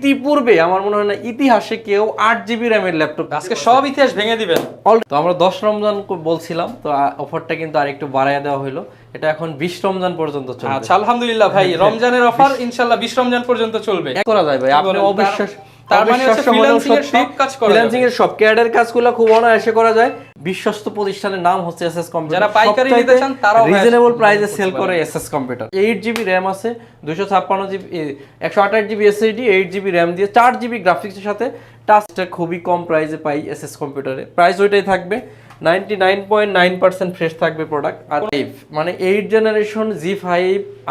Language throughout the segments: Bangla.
ইতিপূর্বে আমার মনে হয় না ইতিহাসে কেউ 8 জিবি র্যামের ল্যাপটপ আজকে সব ইতিহাস ভেঙে দিবেন। তো আমরা 10 রমজান বলছিলাম, তো অফারটা কিন্তু আরেকটু বাড়ায় দেওয়া হলো, এটা এখন 20 রমজান পর্যন্ত চলবে। আচ্ছা আলহামদুলিল্লাহ ভাই, রমজানের অফার ইনশাআল্লাহ 20 রমজান পর্যন্ত চলবে। করা যায় ভাই, আপনি অবিশ্বাস তার মানে হচ্ছে ফ্রিল্যান্সিং এর সব কাজ করা যায়। ফ্রিল্যান্সিং এর সব ক্যাডার কাজগুলো খুব অনায়াসে করা যায়। বিশ্বস্ত প্রতিষ্ঠানের নাম হচ্ছে এসএস কম্পিউটার। যারা পাইকারি নিতে চান তারাও রিজনেবল প্রাইসে সেল করে এসএস কম্পিউটার। 8 জিবি র‍্যাম আছে, 256 GB 128 GB SSD, 8 GB RAM দিয়ে 4 জিবি গ্রাফিক্সের সাথে টাচটা খুবই কম প্রাইসে পাই এসএস কম্পিউটারে। প্রাইস ওইটাই থাকবে, 99.9% ফ্রেশ থাকবে প্রোডাক্ট। আর মানে 8 জেনারেশন G5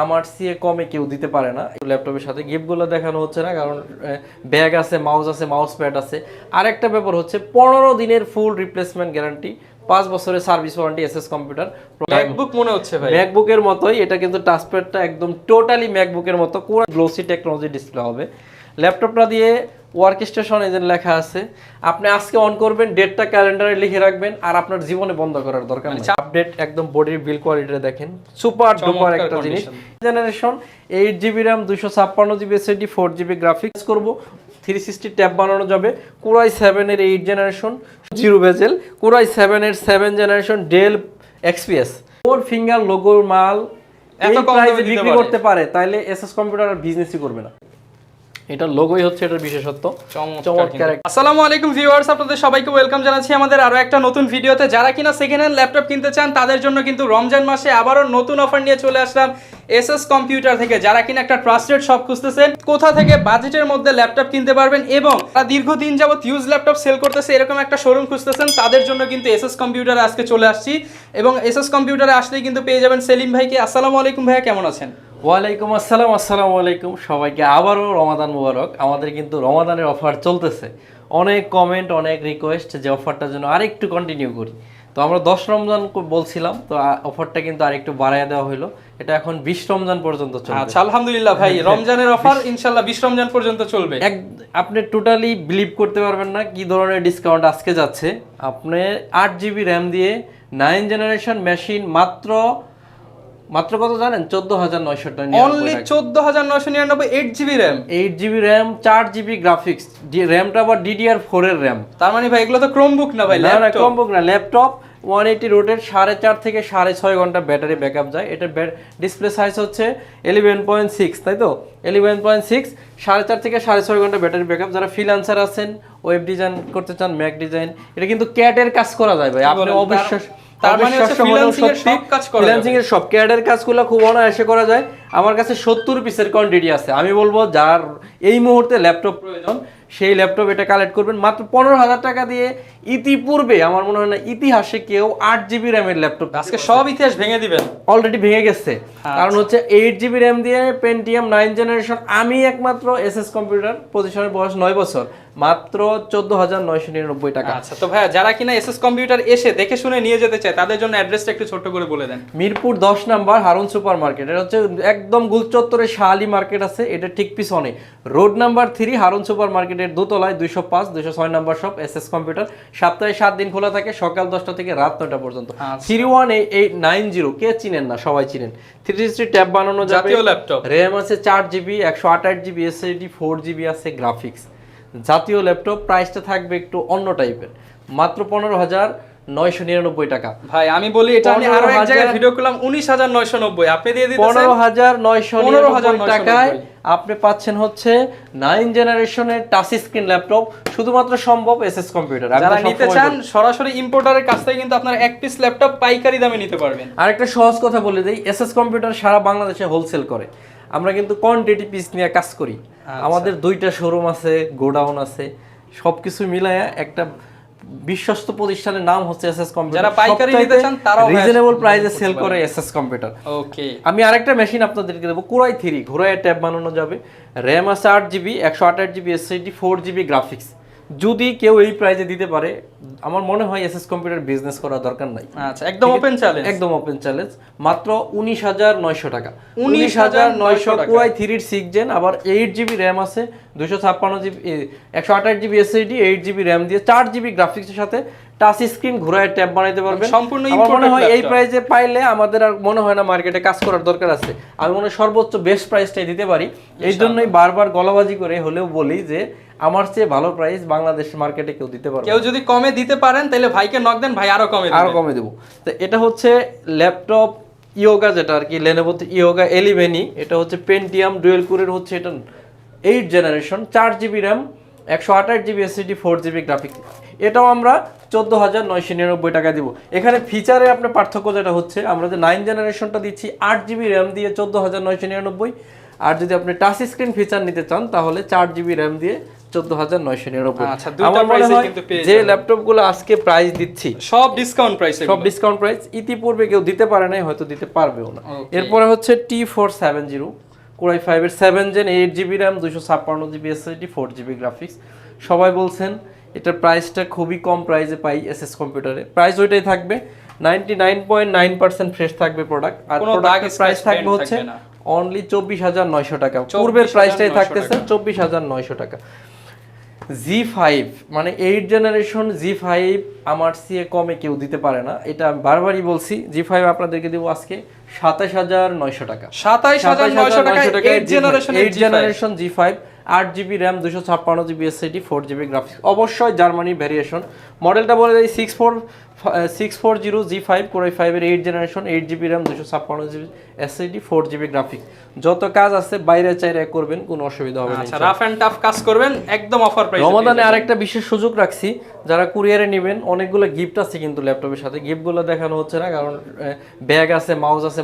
আমার চেয়ে কমে কেউ দিতে পারে না। ল্যাপটপের সাথে গিফটগুলো দেখানো হচ্ছে না, কারণ ব্যাগ আছে, মাউস আছে, মাউস প্যাড আছে। আরেকটা ব্যাপার হচ্ছে 15 দিনের ফুল রিপ্লেসমেন্ট গ্যারান্টি, 5 বছরের service warranty SS computer. MacBook মনে হচ্ছে ভাই, ম্যাকবুকের মতোই এটা কিন্তু টাচপ্যাডটা একদম টোটালি ম্যাকবুকের মতো, পুরো গ্লোসি টেকনোলজি ডিসপ্লে হবে। ল্যাপটপটা দিয়ে ওয়ার্ক স্টেশন এজেন্ট লেখা আছে, আপনি আজকে অন করবেন, ডেটটা ক্যালেন্ডারে লিখে রাখবেন, আর আপনার জীবনে বন্ধ করার দরকার নেই। আপডেট একদম বডির বিল কোয়ালিটিটা দেখেন, সুপার ডুপার একটা জিনিস। Generation 8 GB RAM, 256 GB SSD, 4 GB graphics করব, 360 ট্যাব বানানো যাবে। কোরাই 7 এর 8 জেনারেশন, জিরো বেজেল। কোরাই 7 এর 7 জেনারেশন ডেল এক্সপিএস, 4 ফিঙ্গার লোগোর মাল এত কম দামে বিক্রি করতে পারে, তাইলে এসএস কম্পিউটার আর বিজনেসই করবে না। এটা লোগোই হচ্ছে এটার বিশেষত্ব। চমৎকার। আসসালামু আলাইকুম ভিউয়ার্স, আপনাদের সবাইকে ওয়েলকাম জানাচ্ছি আমাদের আরো একটা নতুন ভিডিওতে। যারা কিনা সেকেন্ড হ্যান্ড ল্যাপটপ কিনতে চান তাদের জন্য কিন্তু রমজান মাসে আবারও নতুন অফার নিয়ে চলে আসলাম এসএস কম্পিউটার থেকে। যারা কিনা একটা ট্রাস্টেড শপ খুঁজতেছেন, কোথা থেকে বাজেটের মধ্যে ল্যাপটপ কিনতে পারবেন এবং তারা দীর্ঘদিন যাবত ইউজ ল্যাপটপ সেল করতেছে এরকম একটা শোরুম খুঁজতেছেন, তাদের জন্য কিন্তু এসএস কম্পিউটারে আজকে চলে আসছি। এবং এসএস কম্পিউটারে আসলেই কিন্তু পেয়ে যাবেন সেলিম ভাইকে। আসসালামু আলাইকুম ভাইয়া, কেমন আছেন? ওয়ালাইকুম আসসালাম। আসসালামু আলাইকুম সবাইকে, আবারও রমাদান মুবারক। আমাদের কিন্তু রমাদানের অফার চলতেছে, অনেক কমেন্ট, অনেক রিকোয়েস্ট যে অফারটার জন্য আরেকটু কন্টিনিউ করি। তো আমরা 10 রমজান বলছিলাম, তো অফারটা কিন্তু আরেকটু বাড়ায় দেওয়া হলো, এটা এখন 20 রমজান পর্যন্ত চলবে। আচ্ছা আলহামদুলিল্লাহ ভাই, রমজানের অফার ইনশাআল্লাহ 20 রমজান পর্যন্ত চলবে। আপনি টোটালি বিলিভ করতে পারবেন না কি ধরনের ডিসকাউন্ট আজকে যাচ্ছে। আপনি 8 জিবি র্যাম দিয়ে 9 জেনারেশন মেশিন মাত্র কত জানেন? 14,999। Only 14,999, 8 GB RAM, 8 GB RAM, 4 GB graphics, র্যামটা আবার DDR4 এর র্যাম। তার মানে ভাই এগুলো তো ক্রোমবুক না ভাই, না ক্রোমবুক না, ল্যাপটপ। 180 রোটেট, 4.5 থেকে 6.5 ঘন্টা ব্যাটারি ব্যাকআপ যায়। এটা ডিসপ্লে সাইজ হচ্ছে 11.6, তাই তো 11.6, 4.5 থেকে 6.5 ঘন্টা ব্যাটারি ব্যাকআপ। যারা ফ্রিল্যান্সার আছেন, ওয়েব ডিজাইন করতে চান, ম্যাক ডিজাইন, এটা কিন্তু ক্যাটের কাজ করা যায় ভাই, আপনি অবিশ্বাস। তার মানে হচ্ছে ফ্রিল্যান্সিং এর সব কাজ করা যায়। ফ্রিল্যান্সিং এর সব ক্যাডের কাজগুলো খুব অনায়াসে করা যায়। আমার কাছে 70 পিসের কোয়ান্টিটি আছে। আমি বলবো যার এই মুহূর্তে ল্যাপটপ প্রয়োজন, সেই ল্যাপটপ এটা কালেক্ট করবেন মাত্র 15,000 টাকা দিয়ে। ইতিপূর্বে আমার মনে হয় না ইতিহাসে কেউ 8 জিবি র্যামের ল্যাপটপ, আজকে সব ইতিহাস ভেঙে দিবেন। অলরেডি ভেঙে গেছে। কারণ হচ্ছে 8 জিবি র্যাম দিয়ে পেন্টিয়াম 9 জেনারেশন। আমি একমাত্র এসএস কম্পিউটার, পজিশনের বয়স 9 বছর, মাত্র 14,999 টাকা। আচ্ছা তো ভাইয়া, যারা কিনা এসএস কম্পিউটার এসে দেখে শুনে নিয়ে যেতে চায় তাদের জন্য অ্যাড্রেসটা একটু ছোট করে বলে দেন। Mirpur 10 number Harun supermarket, এটা হচ্ছে একদম গুলচত্বরে শাহালি মার্কেট আছে, এটা ঠিক পিছনে। রোড নাম্বার 3 হারুন সুপার মার্কেটের দোতলায় 205, 206 নাম্বার শপ এসএস কম্পিউটার। সপ্তাহে 7 দিন খোলা থাকে, সকাল 10টা থেকে রাত 9টা পর্যন্ত। 318890, কে চিনেন না? সবাই চিনেন। 360 ট্যাব বানানো যাবে, জাতীয় ল্যাপটপ, র্যাম আছে 4 জিবি, 128 জিবি এসএসডি, 4 জিবি আছে গ্রাফিক্স। জাতীয় ল্যাপটপ, প্রাইসটা থাকবে একটু অন্য টাইপের, মাত্র 15,999 টাকা। ভাই আমি বলি, এটা আমি আরো এক জায়গায় ভিডিও করলাম 19,990, আপনি দিয়ে দিতেছেন 15,999 টাকায়। আপনি পাচ্ছেন হচ্ছে 9 জেনারেশনের টাচ স্ক্রিন ল্যাপটপ, শুধুমাত্র সম্ভব এসএস কম্পিউটার। যারা নিতে চান সরাসরি ইম্পোর্টারের কাছ থেকে কিন্তু আপনারা এক পিস ল্যাপটপ পাইকারি দামে নিতে পারবেন। আরেকটা সহজ কথা বলে দেই, এসএস কম্পিউটার সারা বাংলাদেশে হোলসেল করে। আমরা কিন্তু কোয়ান্টিটি পিস নিয়ে কাজ করি। আমাদের 2টা শোরুম আছে, গোডাউন আছে, সবকিছু মিলায়া একটা বিশ্বস্ত প্রতিষ্ঠানের নাম হচ্ছে এসএস কম্পিউটার। যারা পাইকারি নিতে চান তারাও রিজনেবল প্রাইসে সেল করে এসএস কম্পিউটার। ওকে, আমি আরেকটা মেশিন আপনাদেরকে দেবো, কোরাই 3 ঘোরায় ট্যাব বানানো যাবে। র্যাম আছে 8 GB, 128 GB SSD, 4 GB graphics. যদি কেউ এই প্রাইসে দিতে পারে, আমার মনে হয় এসএস কম্পিউটার বিজনেস করার দরকার নাই। আচ্ছা, একদম ওপেন চ্যালেঞ্জ, একদম ওপেন চ্যালেঞ্জ। মাত্র 19,900 টাকা, 19,900 টাকা। Core i3 6 জেন, আবার 8GB র্যাম আছে, 256GB 128GB SSD, 8GB RAM দিয়ে 4GB গ্রাফিক্সের সাথে টাচ স্ক্রিন ঘোরায় ট্যাব বানাইতে পারবেন। সম্পূর্ণ আমার মনে হয় এই ল্যাপটপ। প্রাইসে পাইলে আমাদের আর মনে হয় না মার্কেটে কাজ করার দরকার আছে। আমি মনে হয় সর্বোচ্চ বেস্ট প্রাইসটাই দিতে পারি। এই জন্যই বারবার গলাবাজি করে হলেও বলি যে আমার চেয়ে ভালো প্রাইস বাংলাদেশ মার্কেটে কেউ দিতে পারবে না। কেউ যদি কমে দিতে পারেন তাহলে ভাইকে নক দেন, ভাই আরো কমে আরো দিবেন। কমে দেবো। তো এটা হচ্ছে ল্যাপটপ ইয়োগা, যেটা আর কি লেনোভো ইয়োগা 11E। এটা হচ্ছে পেন্টিয়াম ডুয়েল কোরের, হচ্ছে এটা 8 generation, 4GB RAM, 128GB SSD, 4GB graphics. এটাও আমরা 14,999 টাকা দিব। এখানে ফিচারে আপনার পার্থক্য যেটা হচ্ছে, আমরা যে 9 জেনারেশনটা দিচ্ছি 8GB র্যাম দিয়ে 14,999, আর যদি আপনি টাচ স্ক্রিন ফিচার নিতে চান তাহলে 4GB র্যাম দিয়ে 14,999। আচ্ছা, দুইটা আমার মনে প্রাইসে হয় কিন্তু পেয়ে যে যাবেন। ল্যাপটপগুলো আজকে প্রাইস দিচ্ছি সব ডিসকাউন্ট প্রাইসে, সব ডিসকাউন্ট প্রাইস, ইতিপূর্বে কেউ দিতে পারে নাই, হয়তো দিতে পারবেও না। Okay. এরপরে হচ্ছে T470 Core i5 এর 7 gen, 8GB RAM, 256GB SSD, 4GB graphics. সবাই বলছেন এটার প্রাইসটা খুবই কম প্রাইসে পাই এসএস কম্পিউটারে। প্রাইস ওইটাই থাকবে, 99.9% ফ্রেশ থাকবে প্রোডাক্ট, আর কোনো প্রোডাক্টের দাগ প্রাইস scratch থাকবে dent হচ্ছে থাকবে না। অনলি 24,900 টাকা। পূর্বের প্রাইসটাই 24,900 থাকতেছে 24,900 টাকা। Z5 মানে 8 জেনারেশন Z5 আমার চেয়ে কমে কেউ দিতে পারে না, এটা আমি বারবারই বলছি। Z5 আপনাদেরকে দেবো আজকে 27,900 টাকা। 27,900 টাকায় 8 generation Z5, 8GB RAM, 256GB SSD, 4GB graphics. অবশ্যই জার্মানি ভেরিয়েশন। মডেলটা বলে দেয় 640 Z5 Core i5 এর 8 generation, 8GB RAM, 256GB SSD, 4GB graphics. যত কাজ আছে বাইরে চাইরে করবেন, কোনো অসুবিধা হবে না। আচ্ছা, রাফ এন্ড টাফ কাজ করবেন একদম অফার প্রাইসে। রমাদানে আরেকটা বিশেষ সুযোগ রাখছি, যারা কুরিয়ারে নেবেন অনেকগুলো গিফট আছে কিন্তু ল্যাপটপের সাথে। গিফটগুলো দেখানো হচ্ছে না কারণ ব্যাগ আছে,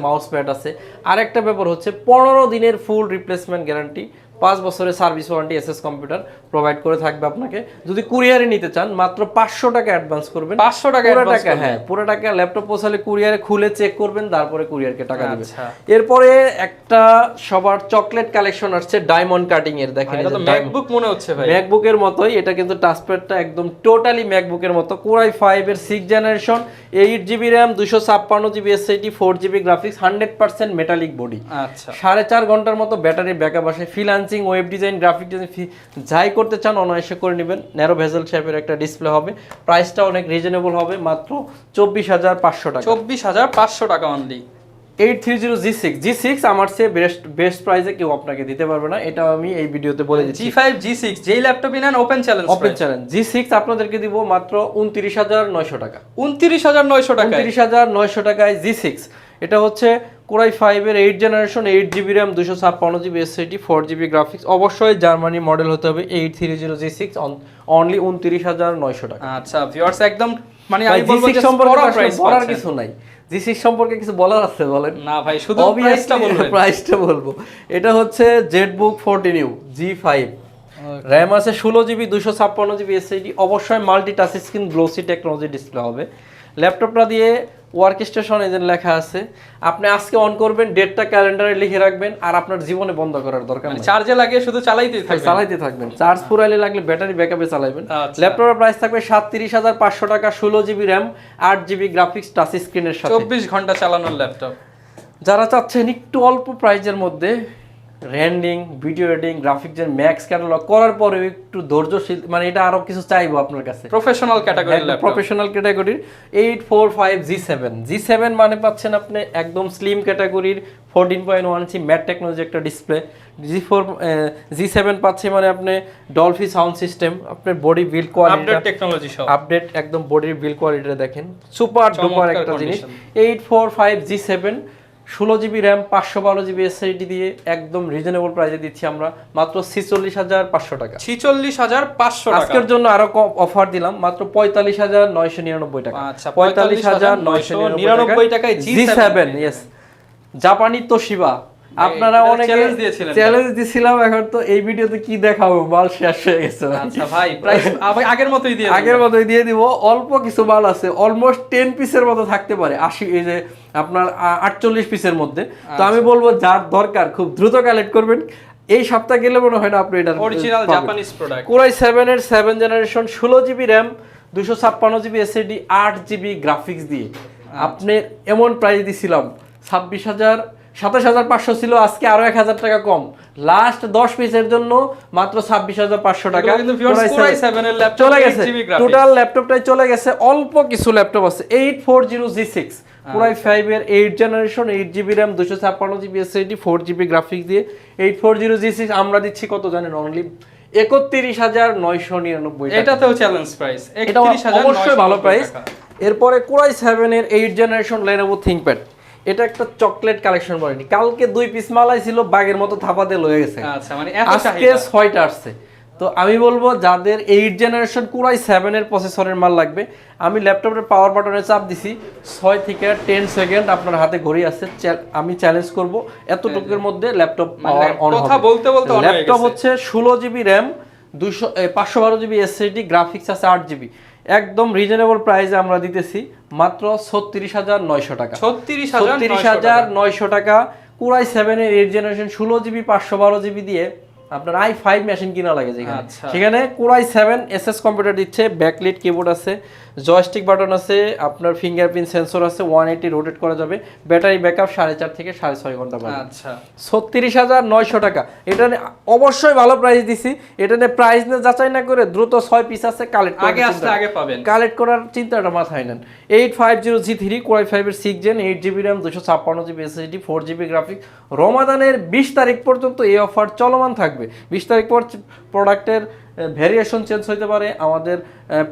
মাউস প্যাড আছে। আরেকটা ব্যাপার হচ্ছে 15 দিনের ফুল রিপ্লেসমেন্ট গ্যারান্টি, 5 বছরের service warranty SS computer provide করে থাকবে আপনাকে। যদি কুরিয়ারে নিতে চান মাত্র 500 টাকা অ্যাডভান্স করবেন। 500 টাকা পুরো অ্যাডভান্স টাকা, হ্যাঁ পুরো টাকা ল্যাপটপ পৌঁছালে কুরিয়ারে খুলে চেক করবেন, তারপরে কুরিয়ারকে টাকা দিবেন। আচ্ছা। এরপরে একটা সবার চকলেট কালেকশন আসছে ডায়মন্ড কাটিং এর, দেখেন এটা তো ম্যাকবুক মনে হচ্ছে ভাই। ম্যাকবুকের মতোই, এটা কিন্তু টাচপ্যাডটা একদম টোটালি ম্যাকবুকের মতো। Core i5 এর 6 generation, 8GB RAM, 256GB SSD, 4GB graphics, 100% metallic body. আচ্ছা, 4.5 ঘন্টার মতো ব্যাটারি ব্যাকআপ আসে। Freelancing, web design, graphic design যাই করতে চান অনায়াসে করে নেবেন। ন্যারো ভেজেল শেপের একটা ডিসপ্লে হবে, প্রাইসটা অনেক রিজনেবল হবে, মাত্র 24,500 টাকা। 24,500 টাকা অনলি। 830 G6 আমার চেয়ে বেস্ট প্রাইসে কেউ আপনাকে দিতে পারবে না, এটা আমি এই ভিডিওতে বলে দিচ্ছি। G5 G6 যেই ল্যাপটপই নেন ওপেন চ্যালেঞ্জ। G6 আপনাদেরকে দিব মাত্র 29,900 টাকা। 29,900 টাকা। 29,900 টাকায় G6। এটা হচ্ছে Core i5 এর 8 generation, 8GB RAM, 256GB SSD, 4GB graphics. অবশ্যই জার্মানি মডেল হতে হবে। 830 G6 অনলি 29,900 টাকা। আচ্ছা ভিউয়ার্স, একদম মানে আমি বলবো G6 যে সম্পর্কে প্রাইস বলার কিছু নাই। G6 সম্পর্কে কিছু বলার আছে বলেন? না ভাই, শুধু প্রাইসটা বলবেন। প্রাইসটা বলবো। এটা হচ্ছে ZBook 14U G5, র্যাম আছে 16GB, 256GB SSD। অবশ্যই multi touch screen glossy technology display হবে। ল্যাপটপটা দিয়ে ওয়ার্ক স্টেশন এজেন্ট লেখা আছে। আপনি আজকে অন করবেন, ডেটটা ক্যালেন্ডারে লিখে রাখবেন, আর আপনার জীবনে বন্ধ করার দরকার নেই। চার্জে লাগিয়ে শুধু চালাইতে থাকবেন। চার্জ ফুরাইলে লাগলে ব্যাটারি ব্যাকআপে চালাবেন। আচ্ছা। ল্যাপটপের প্রাইস থাকবে 37,500 টাকা, 16GB RAM, 8GB graphics, touch স্ক্রিনের সাথে। 24 ঘন্টা চালানোর ল্যাপটপ। যারা চাচ্ছেন একটু অল্প প্রাইজের মধ্যে রেন্ডিং, ভিডিও এডিটিং, গ্রাফিক্সের ম্যাক্স ক্যাটালগ করার পরেও একটু ধৈর্যশীল, মানে এটা আরো কিছু চাইবো আপনার কাছে, প্রফেশনাল ক্যাটাগরির ল্যাপটপ। প্রফেশনাল ক্যাটাগরির 845 G7 মানে পাচ্ছেন আপনি একদম স্লিম ক্যাটাগরির 14.1 ইঞ্চি ম্যাট টেকনোলজি একটা ডিসপ্লে। G7 পাচ্ছে মানে আপনি ডলফি সাউন্ড সিস্টেম, আপনার body build quality, update technology সব আপডেট, একদম বডির বিল্ড কোয়ালিটিটা দেখেন সুপার ডুপার একটা জিনিস। 845 G7, 16GB RAM, 512GB SSD দিয়ে একদম রিজনেবল প্রাইসে দিচ্ছি আমরা মাত্র 46,500 টাকা। 46,500 টাকা। আজকের জন্য আরো অফার দিলাম মাত্র 45,999 টাকা। আচ্ছা, 45,999 টাকায় G7 ইয়েস, জাপানি তোশিবা। আপনারা অনেকে চ্যালেঞ্জ দিছিলাম, এখন তো এই ভিডিওতে কি দেখাবো, মাল শেষ হয়ে গেছে। আচ্ছা ভাই, প্রাইস আগের মতোই দিয়ে দিব। অল্প কিছু মাল আছে, অলমোস্ট 10 পিসের মতো থাকতে পারে, 80 এই যে আপনার 48 পিসের মধ্যে। তো আমি বলবো যার দরকার খুব দ্রুত কালেক্ট করবেন। এই সপ্তাহ গেলে মনে হয় না আপনি এটা original Japanese product. Core i7 এর 7 generation, 16GB RAM, 256 GB SSD 8 GB graphics দিয়ে আপনি এমন প্রাইস দিছিলাম 27,500 ছিল, আজকে আরো 1000 টাকা কম। লাস্ট 10 পিসের জন্য মাত্র 26,500 টাকা কিন্তু ভিউয়ার্স Core i7 এর ল্যাপটপ চলে গেছে। 8 জিবি গ্রাফিক্স টোটাল ল্যাপটপটাই চলে গেছে। অল্প কিছু ল্যাপটপ আছে 840G6 Core i5 এর 8 generation, 8 GB RAM, 256 GB SSD, 4 GB graphics দিয়ে 840G6 আমরা দিচ্ছি কত জানেন? অনলি 31,999 টাকা। এটাতেও চ্যালেঞ্জ প্রাইস এটা অবশ্যই ভালো প্রাইস। এরপরে Core i7 এর 8 জেনারেশন Lenovo ThinkPad, এটা একটা চকলেট কালেকশন বলেনি, কালকে 2 পিস মালাই ছিল, বাগের মতো থাপা দিয়ে লয়ে গেছে। আচ্ছা, মানে এত আজকে চাহিদা 6টা আসছে। তো আমি বলবো যাদের 8 জেনারেশন Core i7 এর প্রসেসরের মাল লাগবে, আমি ল্যাপটপের পাওয়ার বাটনে চাপ দিছি, 6 থেকে 10 সেকেন্ড আপনার হাতে ঘড়ি আছে, আমি চ্যালেঞ্জ করব এতটুকুর মধ্যে ল্যাপটপ পাওয়ার অন হবে। কথা বলতে বলতে অন হয়ে গেছে। ল্যাপটপ হচ্ছে 16 GB RAM, 512 GB SSD, graphics আছে 8 জিবি। একদম রিজনেবল প্রাইসে আমরা দিতেছি মাত্র 36,900 টাকা। 36,900 টাকা Core i7 এর 8 জেনারেশন 16 জিবি 512 জিবি দিয়ে আপনার i5 মেশিন কিনা লাগে যেখানে। সেখানে Core i7 এসএস কম্পিউটার দিচ্ছে, ব্যাকলিট কিবোর্ড আছে, জয়স্টিক বাটন আছে, আপনার ফিঙ্গারপ্রিন্ট সেন্সর আছে, 180 রোটেট করা যাবে, ব্যাটারি ব্যাকআপ 4.5 থেকে 6.5 ঘন্টা পাবেন। আচ্ছা, 36,900 টাকা। এটা অবশ্যই ভালো প্রাইস দিছি। এটা নিয়ে প্রাইস নিয়ে যাচাই না করে দ্রুত 6 পিস আছে কালেক্ট আগে আসলে আগে পাবেন। কালেক্ট করার চিন্তাটা মাথায় নেন। 850G3 Core i5 এর 6 gen, 8 GB RAM, 256 GB SSD, 4 GB graphics. রমাদানের 20 তারিখ পর্যন্ত এই অফার চলমান থাকবে। 20 তারিখ পর প্রোডাক্টের ভেরিয়েশন চেঞ্জ হইতে পারে, আমাদের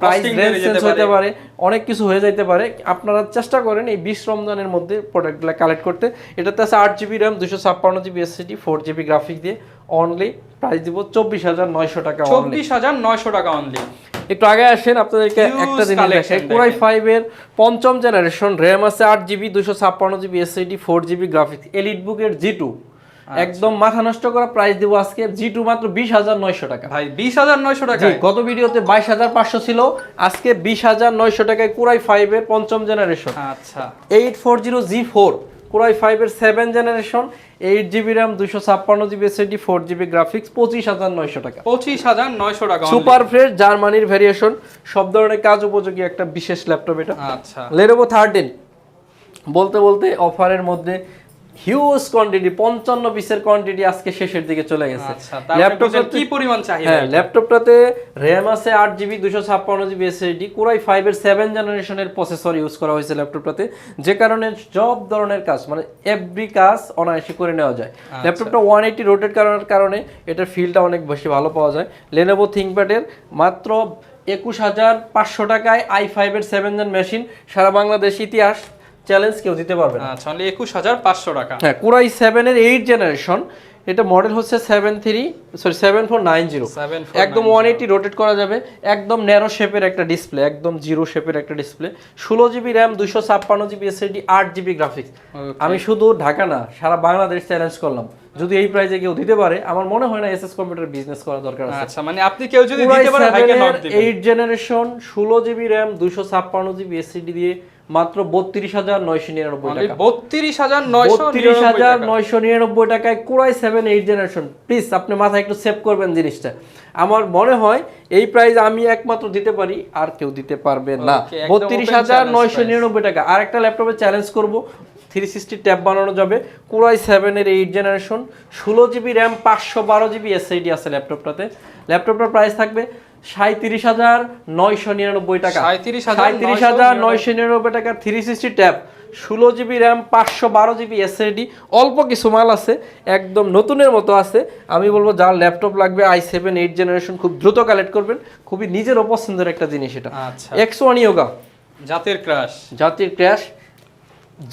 প্রাইস রেঞ্জ চেঞ্জ হইতে পারে, অনেক কিছু হয়ে যাইতে পারে। আপনারা চেষ্টা করেন এই 20 রমজানের মধ্যে প্রোডাক্টগুলো কালেক্ট করতে। এটাতে আছে 8 GB RAM, 256 GB SSD, 4 GB graphics দিয়ে। অনলি প্রাইস দিব 24,900 টাকা। 24,900 টাকা অনলি। একটু আগে আসেন, আপনাদেরকে একটা জিনিস দেখাই। Core i5 এর 5ম জেনারেশন, RAM আছে 8 GB, 256 GB SSD, 4 GB graphics, EliteBook এর G2। একদম মাথা নষ্ট করা প্রাইস দিব আজকে G2 মাত্র 20,900 টাকা। ভাই 20,900 টাকা। গত ভিডিওতে 22,500 ছিল, আজকে 20,900 টাকায় Core i5 এর 5ম জেনারেশন। আচ্ছা, 840G4 Core i5 এর 7 generation, 8 GB RAM, 256 GB SSD, 4 GB graphics, 25,900 টাকা। 25,900 টাকা। সুপার ফ্রেশ জার্মানির ভেরিয়েশন, সব ধরনের কাজ উপযোগী একটা বিশেষ ল্যাপটপ এটা। আচ্ছা, Lenovo 13 বলতে বলতে অফারের মধ্যে হিউজ কোয়ান্টিটি, 55 পিসের কোয়ান্টিটি আজকে শেষের দিকে চলে গেছে। ল্যাপটপের কি পরিমাণ চাহিদা? হ্যাঁ, ল্যাপটপটাতে RAM আছে 8 GB, 256 GB SSD, Core i5 এর 7 জেনারেশনের প্রসেসর ইউজ করা হয়েছে ল্যাপটপটাতে, যে কারণে সব ধরনের কাজ, মানে এভরি কাজ অনায়াসে করে নেওয়া যায়। ল্যাপটপটা 180 রোটেট করার কারণে এটার ফিলটা অনেক বেশি ভালো পাওয়া যায়। Lenovo ThinkPad এর মাত্র 21,500 টাকায় i5 এর 7 জেন মেশিন, সারা বাংলাদেশ ইতিহাস চ্যালেঞ্জ কেউ দিতে পারবে না। আচ্ছা, অনলি 21,500 টাকা। হ্যাঁ, Core i7 এর 8 জেনারেশন, এটা মডেল হচ্ছে 7490, একদম 180 রোটেট করা যাবে, একদম ন্যারো শেপের একটা ডিসপ্লে, একদম জিরো শেপের একটা display, 16 GB RAM, 256 GB SSD, 8 GB graphics. আমি শুধু ঢাকা না, সারা বাংলাদেশ চ্যালেঞ্জ করলাম, যদি এই প্রাইসে কেউ দিতে পারে, আমার মনে হয় না এসএস কম্পিউটার বিজনেস করা দরকার আছে। আচ্ছা, মানে আপনি কেউ যদি দিতে পারে ভাইকে নক দিবেন। 8 generation, 16 GB RAM, 256 GB SSD দিয়ে মাত্র 32,999 টাকা। 32,999 টাকায় Core i7 8 জেনারেশন। প্লিজ আপনি মাথায় একটু সেভ করবেন জিনিসটা। আমার মনে হয় এই প্রাইস আমি একমাত্র দিতে পারি, আর কেউ দিতে পারবে না। 32,999 টাকা। আর একটা ল্যাপটপে চ্যালেঞ্জ করব, 360 ট্যাব বানানো যাবে। Core i7 এর 8 generation, 16 GB RAM, 512 GB SSD আছে ল্যাপটপটাতে। ল্যাপটপটার প্রাইস থাকবে 37,999 টাকা। 37,999 টাকা 360 tab, 16 GB RAM, 512 GB SSD, অল্প কিছু মাল আছে, একদম নতুনের মতো আছে। আমি বলবো যার ল্যাপটপ লাগবে i7 8 জেনারেশন খুব দ্রুত কালেক্ট করবেন, খুবই নিজের পছন্দের একটা জিনিস এটা। আচ্ছা, X1 Yoga জাতির ক্রাশ, জাতির ক্র্যাশ,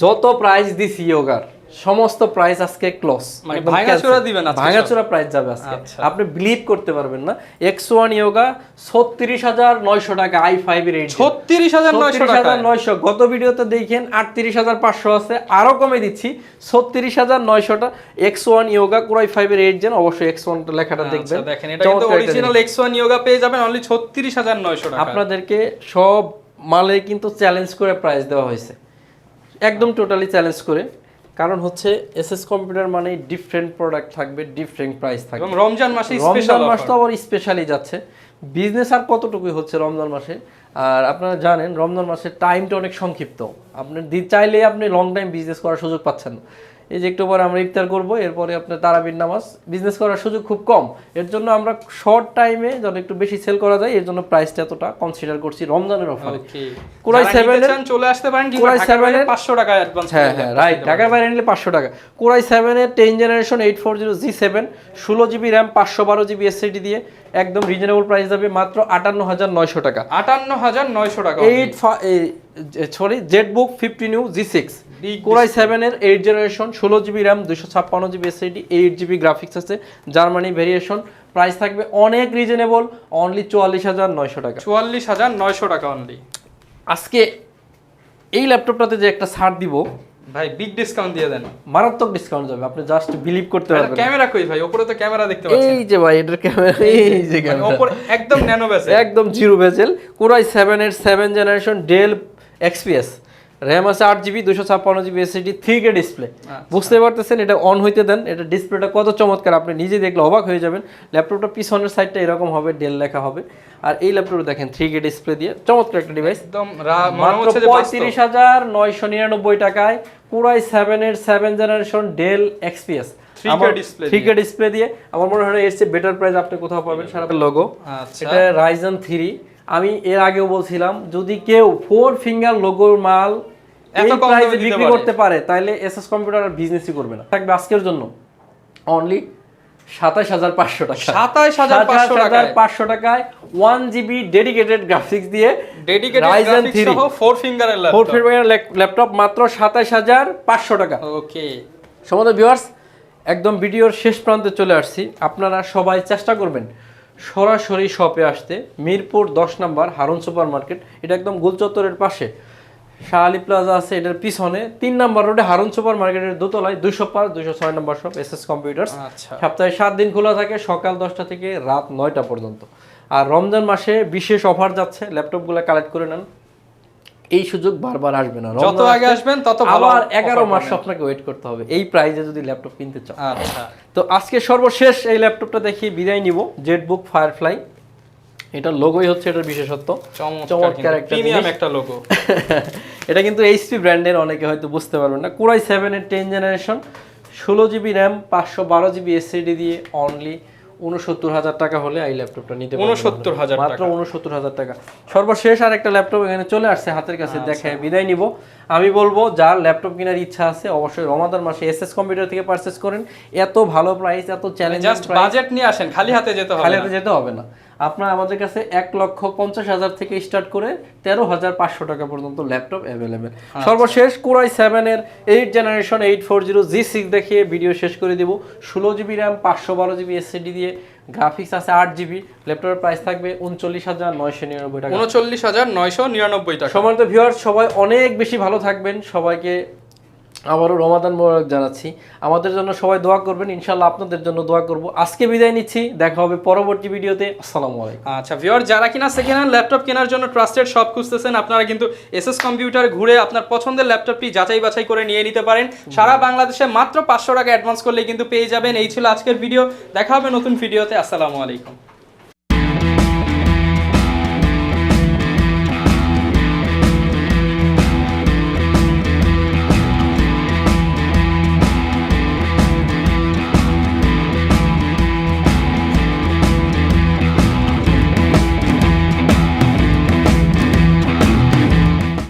যত প্রাইস দিছি ইয়োগার সমস্ত প্রাইস আজকে ক্লোজ, মানে ভাঙাচোরা দিবেন আজকে, ভাঙাচোরা প্রাইস যাবে আজকে। আপনি বিলিভ করতে পারবেন না, X1 Yoga 36,900 টাকা, i5 এর 8 36,900। গত ভিডিওতে দেখেন 38,500 আছে, আরো কমে দিচ্ছি 36,900 টা X1 Yoga Core i5 এর 8 জেন। অবশ্যই X1 লেখাটা দেখবেন, দেখেন এটা কিন্তু অরিজিনাল X1 Yoga পেয়ে যাবেন অনলি 36,900 টাকা। আপনাদেরকে সব মালে কিন্তু চ্যালেঞ্জ করে প্রাইস দেওয়া হয়েছে, একদম টোটালি চ্যালেঞ্জ করে। কারণ হচ্ছে এসএস কম্পিউটার মানে ডিফারেন্ট প্রোডাক্ট থাকবে, ডিফারেন্ট প্রাইস থাকবে, এবং রমজান মাসে স্পেশাল রমজান মাস তো আবার স্পেশালি যাচ্ছে। বিজনেস আর কতটুকুই হচ্ছে রমজান মাসে, আর আপনারা জানেন রমজান মাসের টাইমটা অনেক সংক্ষিপ্ত, আপনি চাইলে আপনি লং টাইম বিজনেস করার সুযোগ পাচ্ছেন না। এই যে একটু পরে আমরা ইফতার করব, এরপরে আপনার তারাবির নামাজ, বিজনেস করার সুযোগ খুব কম। এর জন্য আমরা শর্ট টাইমে যেন একটু বেশি সেল করা যায়, এর জন্য প্রাইসটা এতটা কনসিডার করছি রমজানের অফারে। কোরাই 7 এর চলে আসতে পারেন, কি ঢাকার বাইরে 500 টাকা অ্যাডভান্স। হ্যাঁ হ্যাঁ রাইট, ঢাকার বাইরে নিলে 500 টাকা। কোরাই 7 এর 10 generation 840G7 16GB RAM 512GB SSD দিয়ে একদম রিজনেবল প্রাইস যাবে মাত্র 58900 টাকা। 58900 টাকা। জেটবুক 50 নিউ G6 কোরাই 7 এর 8 generation 16GB RAM 256GB SSD 8GB graphics আছে, জার্মানি ভেরিয়েশন, প্রাইস থাকবে অনেক রিজনেবল, অনলি 44900 টাকা। 44900 টাকা অনলি। আজকে এই ল্যাপটপটাতে যে একটা ছাড় দিব ভাই, বিগ ডিসকাউন্ট দিয়ে দেন, মারাত্মক ডিসকাউন্ট যাবে, আপনি জাস্ট বিলিভ করতে পারবেন। ক্যামেরা কই ভাই? উপরে তো ক্যামেরা দেখতে পাচ্ছেন। এই যে ভাই এটার ক্যামেরা, এই যে ক্যামেরা উপরে একদম ন্যানো বেজেল, একদম জিরো বেজেল। কোরাই 7 এর 7 জেনারেশন ডেল XPS, RAM আছে 8GB 256GB SSD 3K display. বুঝতে পারতেছেন এটা অন হইতে দেন, এটা ডিসপ্লেটা কত চমৎকার, আপনি নিজে দেখলে অবাক হয়ে যাবেন। ল্যাপটপটা পিছনের সাইডটা এরকম হবে, ডেল লেখা হবে, আর এই ল্যাপটপটা দেখেন 3K ডিসপ্লে দিয়ে চমৎকার একটা ডিভাইস। একদম মাত্র 35999 টাকায় কোরাই 7 এর 7 generation del XPS 3K display দিয়ে। আমার মনে হয় এর চেয়ে বেটার প্রাইস আপনি কোথাও পাবেন। সারা লোগো, এটা Ryzen 3। আমি এর আগেও বলছিলাম যদি কেউ 4 ফিঙ্গার লোগোর মাল এত কম প্রাইসে বিক্রি করতে পারে তাহলে এসএস কম্পিউটার আর বিজনেসই করবে না। থাকবে আজকের জন্য অনলি 27500 টাকা। 27500 টাকায় 1GB ডেডিকেটেড গ্রাফিক্স দিয়ে Ryzen 3 সহ 4 ফিঙ্গারের ল্যাপটপ মাত্র 27500 টাকা। ওকে সম্মানিত ভিউয়ার্স, একদম ভিডিওর শেষ প্রান্তে চলে আসছি। আপনারা সবাই চেষ্টা করবেন সরাসরি শপে আসতে। মিরপুর 10 নম্বর হারুন সুপার মার্কেট, এটা একদম গোল চত্বরের পাশে। শাহ আলী প্লাজা আছে এটার পিছনে, 3 নম্বর রোডে হারুন সুপার মার্কেটের দোতলায় 205 206 নম্বর শপ এসএস কম্পিউটার্স। সপ্তাহে 7 দিন খোলা থাকে, সকাল 10টা থেকে রাত 9টা পর্যন্ত। আর রমজান মাসে বিশেষ অফার যাচ্ছে, ল্যাপটপগুলো কালেক্ট করে নেন, এই সুযোগ বারবার আসবে না। যত আগে আসবেন তত ভালো। আবার 11 মাস আপনাকে ওয়েট করতে হবে এই প্রাইসে যদি ল্যাপটপ কিনতে চান। আচ্ছা, তো আজকে সর্বশেষ এই ল্যাপটপটা দেখিয়ে বিদায় নিব। জেটবুক ফায়ারফ্লাই, এটা লোগোই হচ্ছে এটার বিশেষত্ব, চমৎকার একটা প্রিমিয়াম একটা লোগো। এটা কিন্তু এইচপি ব্র্যান্ডের, অনেকে হয়তো বুঝতে পারবেন না। কোরাই 7 এর 10 generation 16GB RAM 512GB SSD দিয়ে অনলি 69000 টাকা হলে এই ল্যাপটপটা নিতে পারবেন। 69000 টাকা, মাত্র 69000 টাকা। সর্বশেষ আর একটা ল্যাপটপ এখানে চলে আসছে হাতের কাছে, দেখে বিদায় নিব। আমি বলবো যার ল্যাপটপ কেনার ইচ্ছা আছে অবশ্যই রমাদান মাসে এসএস কম্পিউটার থেকে পারচেজ করেন। এত ভালো প্রাইস, এত চ্যালেঞ্জিং জাস্ট বাজেট নিয়ে আসেন, খালি হাতে যেতে হবে না। আপনার আমাদের কাছে 1,50,000 থেকে স্টার্ট করে 13,500 টাকা পর্যন্ত ল্যাপটপ অ্যাভেলেবেল। সর্বশেষ কোরাই 7 এর 8 জেনারেশন 840G6 দেখিয়ে ভিডিও শেষ করে দিব। 16GB RAM 512GB SSD দিয়ে, গ্রাফিক্স আছে 8GB। ল্যাপটপের প্রাইস থাকবে 39,999 টাকা। 39,999 টাকা। সম্মানিত ভিউয়ার্স, সবাই অনেক বেশি ভালো থাকবেন। সবাইকে আবারও রমাদান মোবারক জানাচ্ছি। আমাদের জন্য সবাই দোয়া করবেন, ইনশাআল্লাহ আপনাদের জন্য দোয়া করব। আজকে বিদায় নিচ্ছি, দেখা হবে পরবর্তী ভিডিওতে। আসসালামু আলাইকুম। আচ্ছা ভিউয়ার, যারা কিনা সেকেন্ড হ্যান্ড ল্যাপটপ কেনার জন্য ট্রাস্টেড শপ খুঁজতেছেন, আপনারা কিন্তু এসএস কম্পিউটার ঘুরে আপনার পছন্দের ল্যাপটপটি যাচাই বাছাই করে নিয়ে নিতে পারেন। সারা বাংলাদেশে মাত্র 500 টাকা অ্যাডভান্স করলে কিন্তু পেয়ে যাবেন। এই ছিল আজকের ভিডিও, দেখা হবে নতুন ভিডিওতে। আসসালামু আলাইকুম।